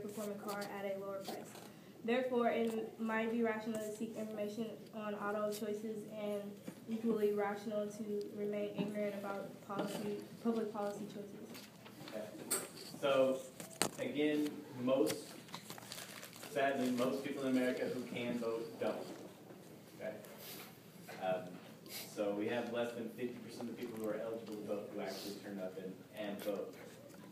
performing car at a lower price. Therefore, it might be rational to seek information on auto choices and equally rational to remain ignorant about public policy choices. Okay. So, again, sadly, most people in America who can vote don't. Okay. So we have less than 50% of the people who are eligible to vote who actually turn up and vote.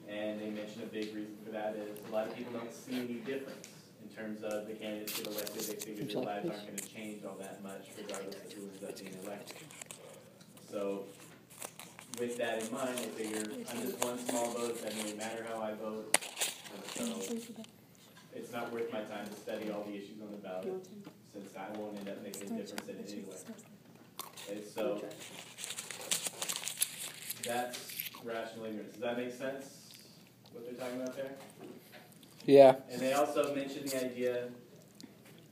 And they mention a big reason for that is a lot of people don't see any difference in terms of the candidates get elected. They figure their lives aren't going to change all that much regardless of who ends up being elected. So with that in mind, they figure I'm just one small vote, it doesn't really matter how I vote. And so it's not worth my time to study all the issues on the ballot since I won't end up making a difference in it anyway. Okay, so that's rational ignorance. Does that make sense, what they're talking about there? Yeah. And they also mentioned the idea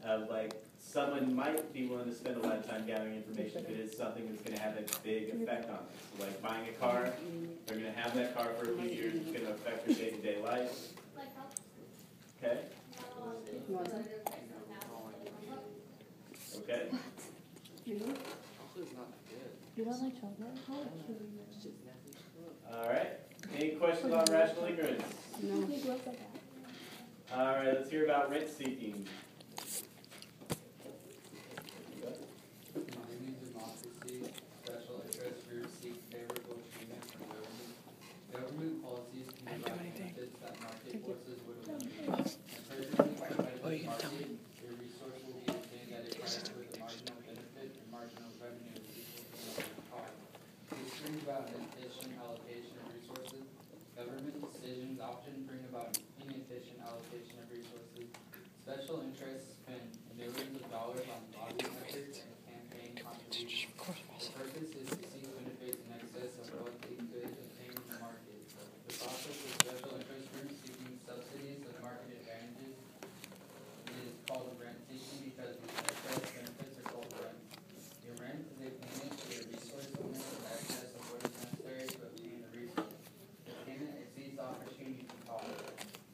of, like, someone might be willing to spend a lot of time gathering information if it is something that's going to have a big effect on them. So, like, buying a car, they're going to have that car for a few years. It's going to affect their day-to-day life. Okay? Okay? You don't like chocolate? All right. Any questions on rational ignorance? No. All right, let's hear about rent seeking. Mining democracy, special interest groups seek favorable treatment from government. Government policies can provide benefits that market forces would eliminate. In perfectly competitive market, your resource will be obtained at a price with a marginal benefit and marginal revenue equal to the cost. This brings about an efficient allocation of resources. Government decisions often bring about inefficient allocation of resources. Special interests spend millions of dollars on lobbying efforts and campaign contributions. The purpose is to seek benefits in excess of what they could obtain in the market. The process of special interest groups seeking subsidies of market advantages is called rent seeking because the excess benefits are called rent. Your rent is a payment to the resource owner in excess of what is necessary to obtain the resource. The payment exceeds the opportunity to cost.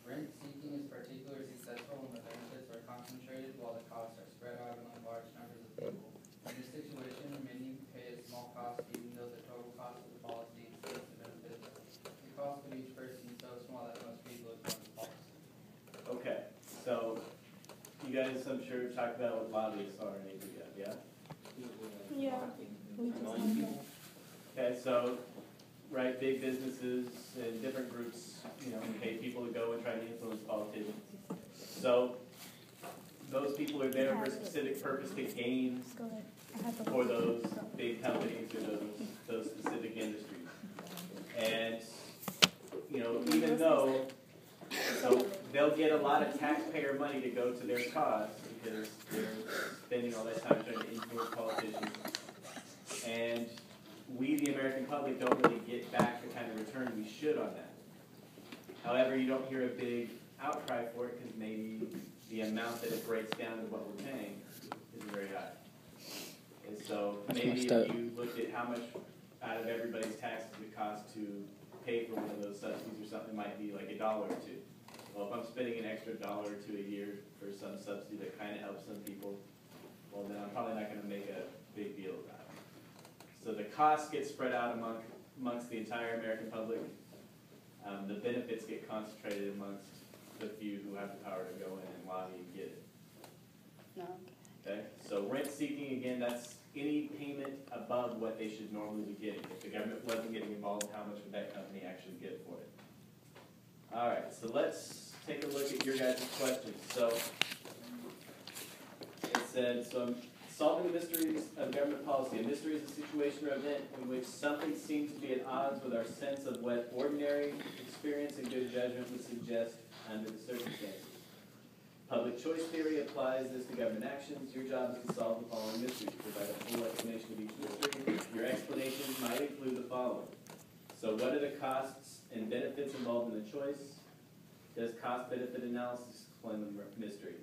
Rent seeking is particularly successful when the benefits are concentrated while the costs are spread out among large numbers of people. In this situation, many pay a small cost even though the total cost of the policy exceeds the benefits. The cost of each person is so small that most people ignore the policy. Okay, so you guys, I'm sure, talked about what lobbyists are in India, yeah? Yeah. Okay, so, right, big businesses and different groups, pay people to go and try to influence politicians. So, those people are there for a specific purpose to gain for those big companies or those specific industries. And, even though they'll get a lot of taxpayer money to go to their cause because they're spending all that time trying to influence politicians. And we, the American public, don't really get back the kind of return we should on that. However, you don't hear a big outcry for it because maybe the amount that it breaks down to what we're paying is very high. And so maybe if you looked at how much out of everybody's taxes it costs to pay for one of those subsidies or something, it might be like $1 or $2. Well, if I'm spending an extra $1 or $2 a year for some subsidy that kind of helps some people, well, then I'm probably not going to make a big deal about it. So the costs get spread out amongst the entire American public. The benefits get concentrated amongst the few who have the power to go in and lobby and get it. No. Okay? So rent seeking, again, that's any payment above what they should normally be getting. If the government wasn't getting involved, how much would that company actually get for it? All right, so let's take a look at your guys' questions. So it said, solving the mysteries of government policy. A mystery is a situation or event in which something seems to be at odds with our sense of what ordinary experience and good judgment would suggest under the circumstances. Public choice theory applies this to government actions. Your job is to solve the following mysteries. Provide a full explanation of each mystery. Your explanation might include the following. So what are the costs and benefits involved in the choice? Does cost-benefit analysis explain the mystery?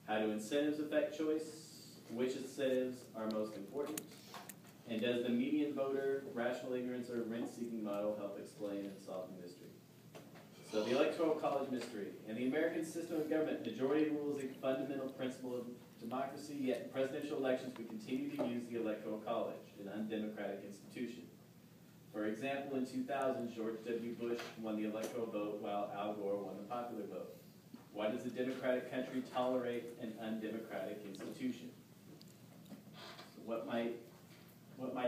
How do incentives affect choice? Which incentives are most important? And does the median voter, rational ignorance, or rent-seeking model help explain and solve the mystery? So the Electoral College mystery. In the American system of government, majority rule is a fundamental principle of democracy, yet in presidential elections we continue to use the Electoral College, an undemocratic institution. For example, in 2000, George W. Bush won the electoral vote while Al Gore won the popular vote. Why does a democratic country tolerate an undemocratic institution? So what might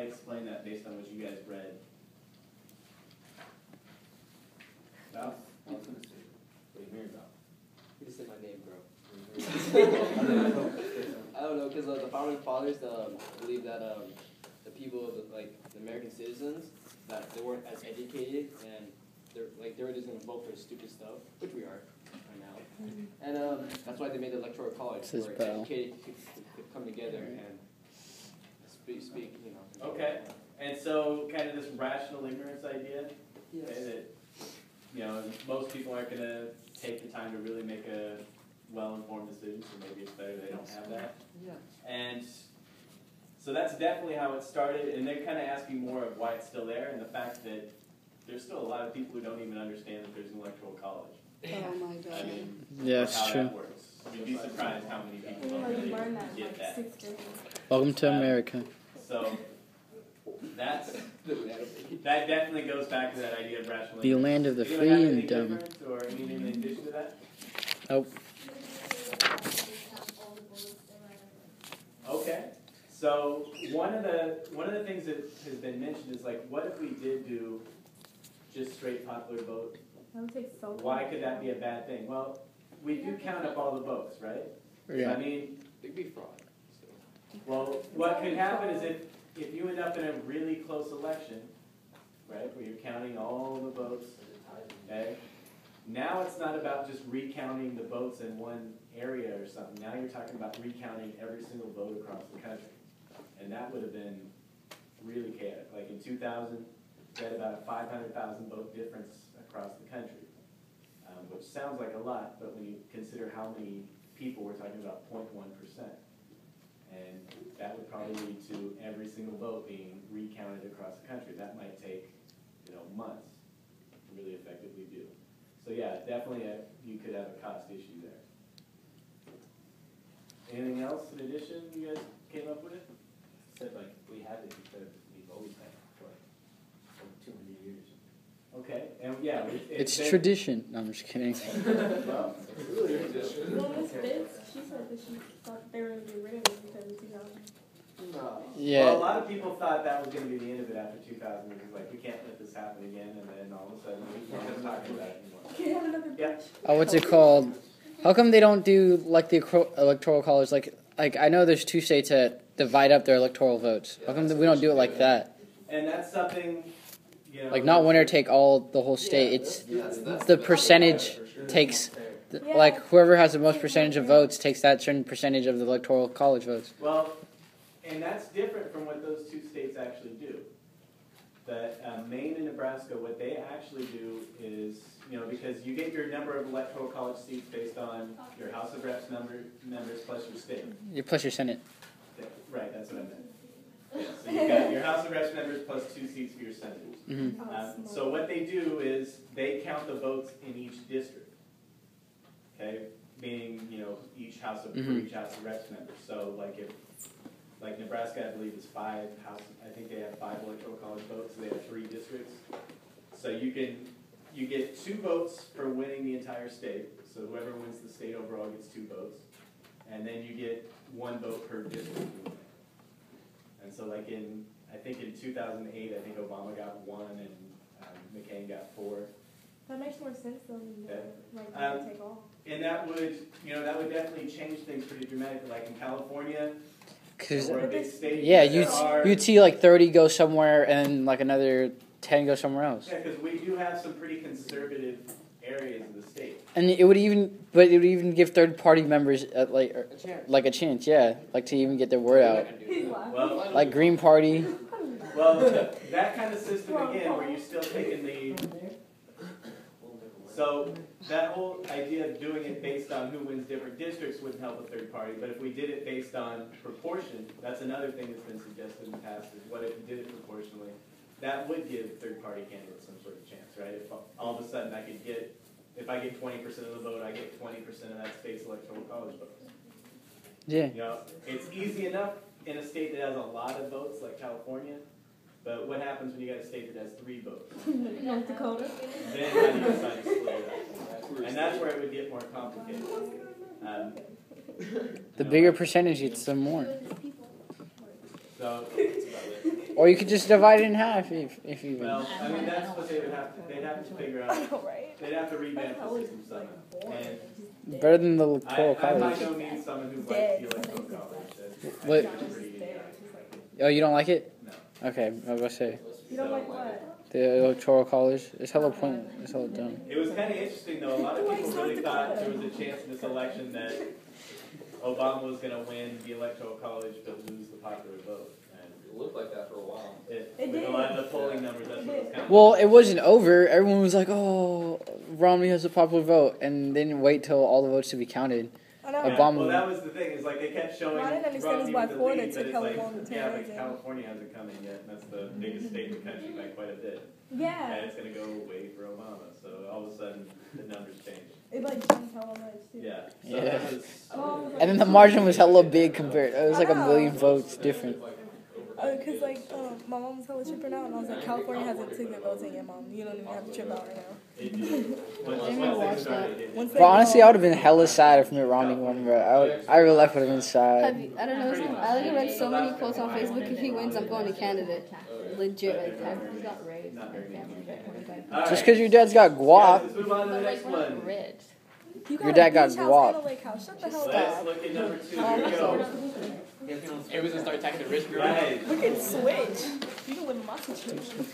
explain that based on what you guys read? Val? I was gonna say, what are you hearing about? You just said my name, bro. I don't know, because the founding fathers believe that the people, the American citizens, that they weren't as educated and they were just gonna vote for stupid stuff, which we are right now. And that's why they made the Electoral College, where educated could come together and speak, you know. Okay, and so kind of this rational ignorance idea, Yes. okay, that most people aren't going to take the time to really make a well-informed decision, so maybe it's better they don't have that. Yeah. And so that's definitely how it started, and they're kind of asking more of why it's still there, and the fact that there's still a lot of people who don't even understand that there's an electoral college. Oh my God. I mean, Yeah, it's how true. that works. You'd be surprised how many people don't You really learn that in get like that. 6th grade. Welcome to America. So that definitely goes back to that idea of rational The ignorance. land of the Anyone free have and anything dumb. different or anything in addition to that? Oh, Okay. So one of the things that has been mentioned is like, what if we did do just straight popular vote? That would take so long. Why could that be a bad thing? Well, we do count up all the votes, right? yeah. I mean, It'd be fraud. well, what could happen is if you end up in a really close election, right, where you're counting all the votes, okay? Now it's not about just recounting the votes in one area or something. Now you're talking about recounting every single vote across the country. And that would have been really chaotic. Like in 2000, we had about a 500,000 vote difference across the country, which sounds like a lot, but when you consider how many people, we're talking about 0.1%. And that would probably lead to every single vote being recounted across the country. That might take, months to really effectively do. So yeah, definitely you could have a cost issue there. Anything else in addition you guys came up with? Said like, we have it because we've always had it for like over 200 years. Okay, and yeah, It's been- tradition. No, I'm just kidding. Well, Well, Miss Fitz, she said that she thought they were going to get rid of it because of 2000. No. Well, a Yeah. lot of people thought that was going to be the end of it after 2000. It was like, we can't let this happen again, and then all of a sudden, we can't talk about it anymore. Can you have another Yep. Oh, what's it called? How come they don't do like the electoral college? Like I know there's 2 states that divide up their electoral votes. How come we don't do it like that? And that's something, Like not winner take all the whole state. It's the percentage takes. Like whoever has the most percentage of votes takes that certain percentage of the electoral college votes. Well, and that's different from what those 2 states actually do. That Maine and Nebraska, what they actually do is, because you get your number of electoral college seats based on your House of Reps members plus your state. Plus your Senate. Yeah, right, that's what I meant. Yeah, so you've got your House of Reps members plus 2 seats for your senators. Mm-hmm. So what they do is they count the votes in each district. Okay, meaning each House of for each House of Reps member. So like Nebraska, I believe is 5 House. I think they have 5 electoral college votes. So they have 3 districts. So you get 2 votes for winning the entire state. So whoever wins the state overall gets 2 votes, and then you get 1 vote per district. And so I think in 2008, I think Obama got 1 and McCain got 4. That makes more sense though than Okay. winner take all. And that would definitely change things pretty dramatically. Like in California, Cause we're a big state. yeah, there you'd see like 30 go somewhere and like another 10 go somewhere else. Yeah, because we do have some pretty conservative areas of the state. And it would even give third party members like a chance, yeah, like to even get their word out. He's laughing. Well, Like Green Party. well, that kind of system again, where you're still taking the. So that whole idea of doing it based on who wins different districts wouldn't help a third party. But if we did it based on proportion, that's another thing that's been suggested in the past. Is what if you did it proportionally? That would give third party candidates some sort of chance, right? If all of a sudden I could get if I get 20% of the vote, I get 20% of that state's electoral college votes. Yeah. You know, it's easy enough in a state that has a lot of votes like California, but what happens when you got a state that has 3 votes? North Dakota. Then how do you decide to split it up? And that's where it would get more complicated. The bigger percentage, it's the more. So, that's about it. Or you could just divide it in half if you. Well, I mean, that's what they would have to, they'd have to figure out, Right. they'd have to revamp the system somehow. And Better than the electoral I'm by college. no means someone who likes the electoral college. I What? think it's pretty idiotic. Oh, you don't like it? No. Okay, I was gonna say You don't like what? the electoral college. It's hella point. It's hella dumb. It was kind of interesting though. A lot of people really thought there was a chance in this election that Obama was going to win the electoral college but lose the popular vote. And It looked like that for a while. It with did. a lot of the polling numbers, that's what it was kind of. Well, it wasn't over. Everyone was like, "Oh, Romney has a popular vote," and they didn't wait till all the votes to be counted. I know. Yeah, Obama- well, that was the thing. Is like they kept showing What I didn't understand Romney is why with the Florida lead, but took it's hella like, long to yeah, turn but it. California hasn't come in yet, and that's the biggest state in the country by quite a bit. Yeah. And it's going to go way for Obama. So all of a sudden, the numbers change. It like jumped hella much too. Yeah. So Yeah. that was. And then the margin was hella big compared. It was like a million votes different. Cause like my mom was hella tripping out, and I was like, California hasn't taken their votes in yet, mom. You don't even have to trip out right now. It did. Once Didn't they watch started, that. it did. Once they But honestly, I go- would have been hella sad if Mitt Romney won, bro. I real life would have been Have sad. you, I don't know. I read so many quotes on Facebook. If he wins, I'm going to Canada. Legit, like that. He got raised. Not very good. Like, All Just right. because your dad's got Guys, guap. let's move on to the but next like we're one. not rich. You Your got dad a got beach house guap. and a lake house. Shut the hell Let's up. look at number 2. Here we go. It was gonna start attacking the rich girl. Guys, We can switch. You can live in my situation.